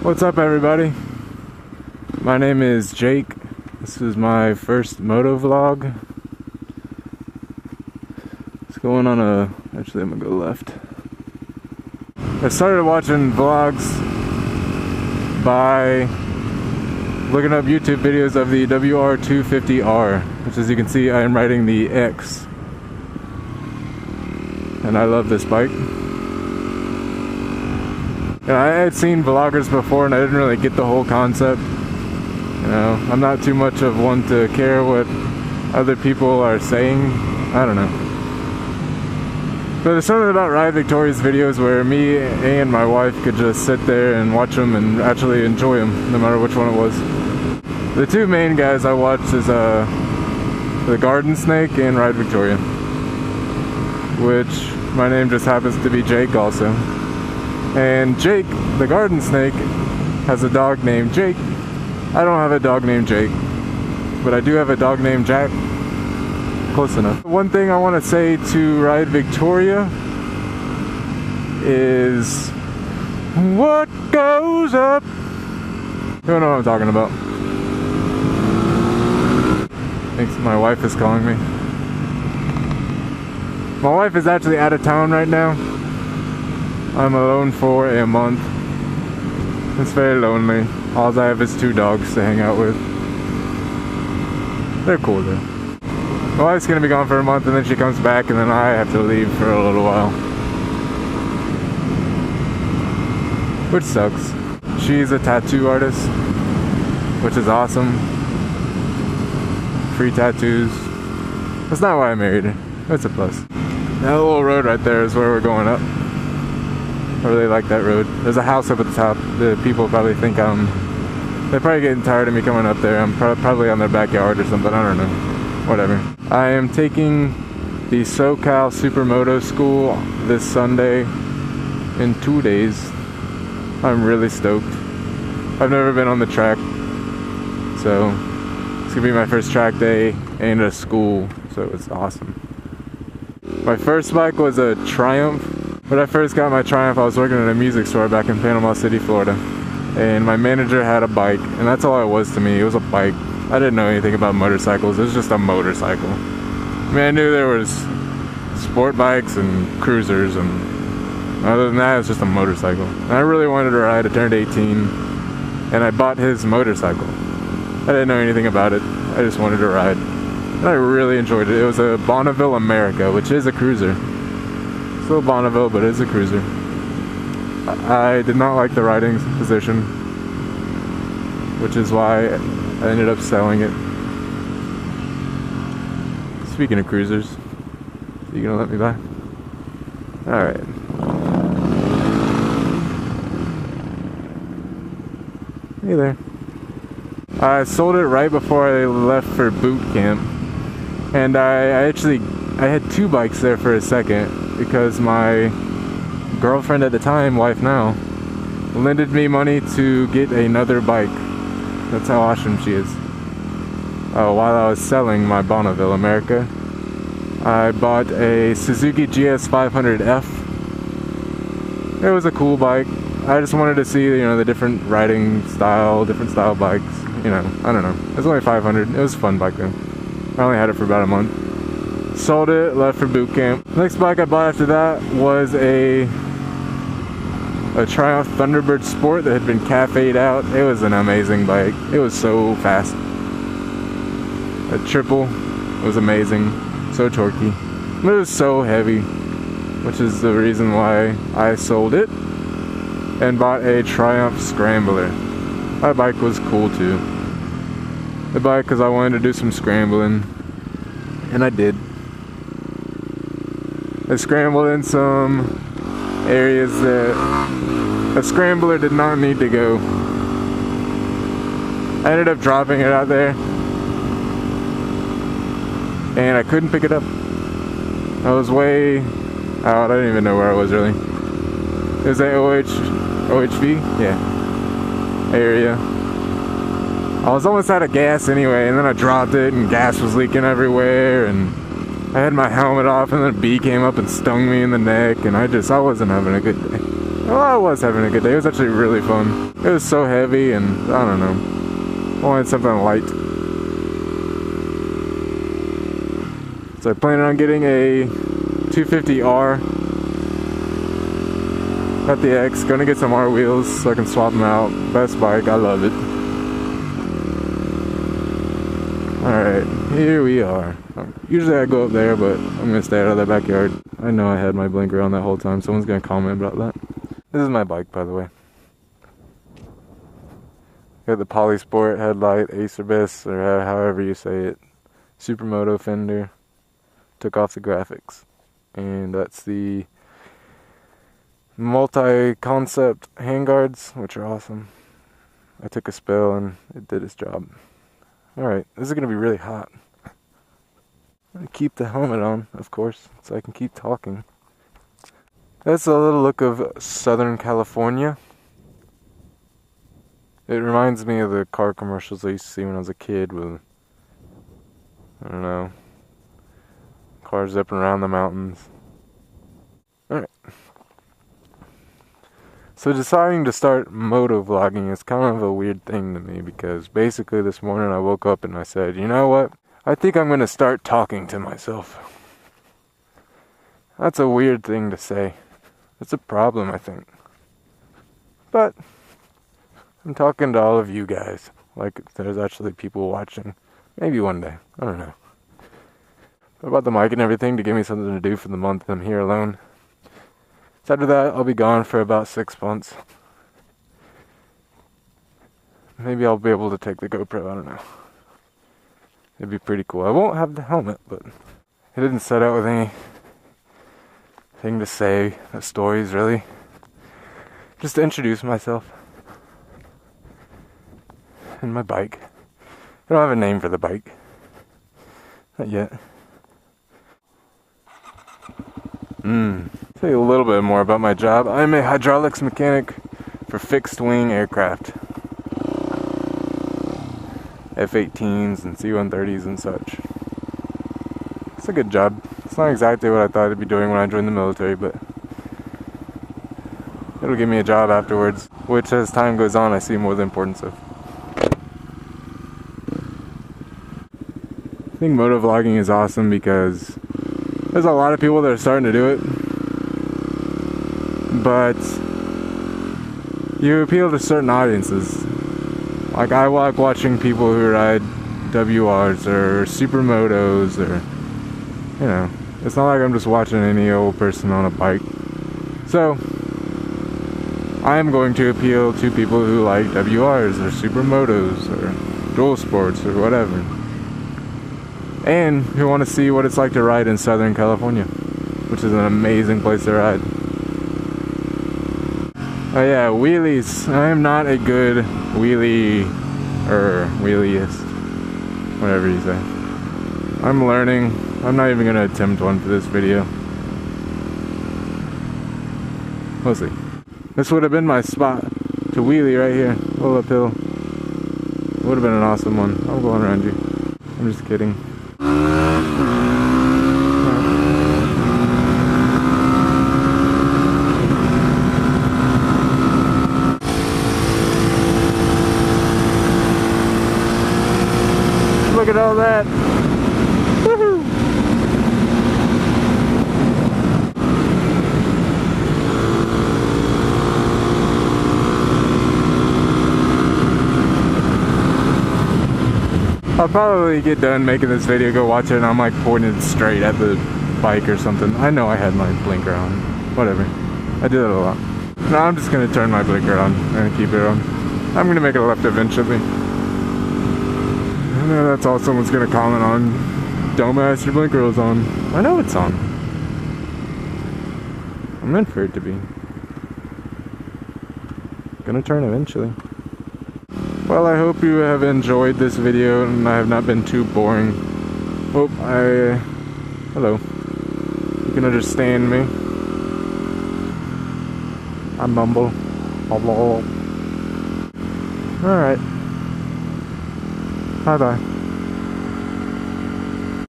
What's up, everybody? My name is Jake. This is my first MotoVlog. It's going on actually I'm gonna go left. I started watching vlogs by looking up YouTube videos of the WR250R, which, as you can see, I am riding the X. And I love this bike. And I had seen vloggers before and I didn't really get the whole concept. You know, I'm not too much of one to care what other people are saying. I don't know. But there's something about Ride Victoria's videos where me and my wife could just sit there and watch them and actually enjoy them, no matter which one it was. The two main guys I watched is the Garden Snake and Ride Victoria, which my name just happens to be Jake also. And Jake, the Garden Snake, has a dog named Jake. I don't have a dog named Jake, but I do have a dog named Jack. Close enough. One thing I want to say to Ride Victoria is what goes up. You don't know what I'm talking about. I think my wife is calling me. My wife is actually out of town right now. I'm alone for a month. It's very lonely. All I have is 2 dogs to hang out with. They're cool though. My wife's gonna be gone for a month and then she comes back and then I have to leave for a little while. Which sucks. She's a tattoo artist, which is awesome. Free tattoos. That's not why I married her. That's a plus. That little road right there is where we're going up. I really like that road. There's a house up at the top. The people probably think they're probably getting tired of me coming up there. I'm probably on their backyard or something. I don't know. Whatever. I am taking the SoCal Supermoto School this Sunday in 2 days. I'm really stoked. I've never been on the track, so it's gonna be my first track day and a school, so it's awesome. My first bike was a Triumph. When I first got my Triumph, I was working at a music store back in Panama City, Florida. And my manager had a bike, and that's all it was to me. It was a bike. I didn't know anything about motorcycles. It was just a motorcycle. I mean, I knew there was sport bikes and cruisers, and other than that, it was just a motorcycle. And I really wanted to ride. I turned 18, and I bought his motorcycle. I didn't know anything about it. I just wanted to ride. And I really enjoyed it. It was a Bonneville America, which is a cruiser. Still Bonneville, but it's a cruiser. I did not like the riding position, which is why I ended up selling it. Speaking of cruisers, you gonna let me buy? Alright. Hey there. I sold it right before I left for boot camp. And I had 2 bikes there for a second because my girlfriend at the time, wife now, lended me money to get another bike. That's how awesome she is. While I was selling my Bonneville America, I bought a Suzuki GS500F. It was a cool bike. I just wanted to see, the different riding style, different style bikes. I don't know. It was only $500. It was a fun bike though. I only had it for about a month. Sold it, left for boot camp. Next bike I bought after that was a Triumph Thunderbird Sport that had been cafe'd out. It was an amazing bike. It was so fast. A triple. It was amazing. So torquey. It was so heavy, which is the reason why I sold it and bought a Triumph Scrambler. That bike was cool too. The bike because I wanted to do some scrambling, and I did. I scrambled in some areas that a scrambler did not need to go. I ended up dropping it out there, and I couldn't pick it up. I was way out. I didn't even know where I was really. It was at OHV? Yeah. Area. I was almost out of gas anyway, and then I dropped it and gas was leaking everywhere, and I had my helmet off and then a bee came up and stung me in the neck, and I wasn't having a good day. Well, I was having a good day. It was actually really fun. It was so heavy and I don't know. I wanted something light. So I plan on getting a 250R. Got the X. Gonna get some R wheels so I can swap them out. Best bike. I love it. Alright, here we are. Usually I go up there, but I'm gonna stay out of the backyard. I know I had my blinker on that whole time. Someone's gonna comment about that. This is my bike, by the way. Got the Polysport headlight, Acerbis, or however you say it. Supermoto fender. Took off the graphics. And that's the multi-concept handguards, which are awesome. I took a spill and it did its job. Alright, this is going to be really hot. I'm going to keep the helmet on, of course, so I can keep talking. That's a little look of Southern California. It reminds me of the car commercials I used to see when I was a kid with, I don't know, cars zipping around the mountains. Alright. So deciding to start MotoVlogging is kind of a weird thing to me because basically this morning I woke up and I said, you know what? I think I'm going to start talking to myself. That's a weird thing to say. It's a problem, I think. But I'm talking to all of you guys. Like there's actually people watching. Maybe one day. I don't know. But about the mic and everything to give me something to do for the month I'm here alone. So after that, I'll be gone for about 6 months. Maybe I'll be able to take the GoPro, I don't know. It'd be pretty cool. I won't have the helmet, but I didn't set out with anything to say, no stories really. Just to introduce myself. And my bike. I don't have a name for the bike. Not yet. Tell you a little bit more about my job. I'm a hydraulics mechanic for fixed wing aircraft. F-18s and C-130s and such. It's a good job. It's not exactly what I thought I'd be doing when I joined the military, but it'll give me a job afterwards, which as time goes on I see more the importance of. I think motovlogging is awesome because there's a lot of people that are starting to do it, but you appeal to certain audiences. Like I like watching people who ride WRs or supermotos, or you know, it's not like I'm just watching any old person on a bike. So I'm going to appeal to people who like WRs or supermotos or dual sports or whatever, and who want to see what it's like to ride in Southern California, which is an amazing place to ride. Oh yeah, wheelies. I am not a good wheelieist, whatever you say. I'm learning. I'm not even going to attempt one for this video. We'll see. This would have been my spot to wheelie right here, a little uphill. Would have been an awesome one. I'm going around you. I'm just kidding. Look at all that. Woohoo! I'll probably get done making this video, go watch it, and I'm like pointed straight at the bike or something. I know I had my blinker on. Whatever. I do that a lot. No, I'm just going to turn my blinker on and keep it on. I'm going to make a left eventually. I know that's all someone's going to comment on. Dumbass, your blinker was on. I know it's on. I'm meant for it to be. Gonna turn eventually. Well, I hope you have enjoyed this video and I have not been too boring. Hope hello. You can understand me. I mumble. Alright. Bye bye.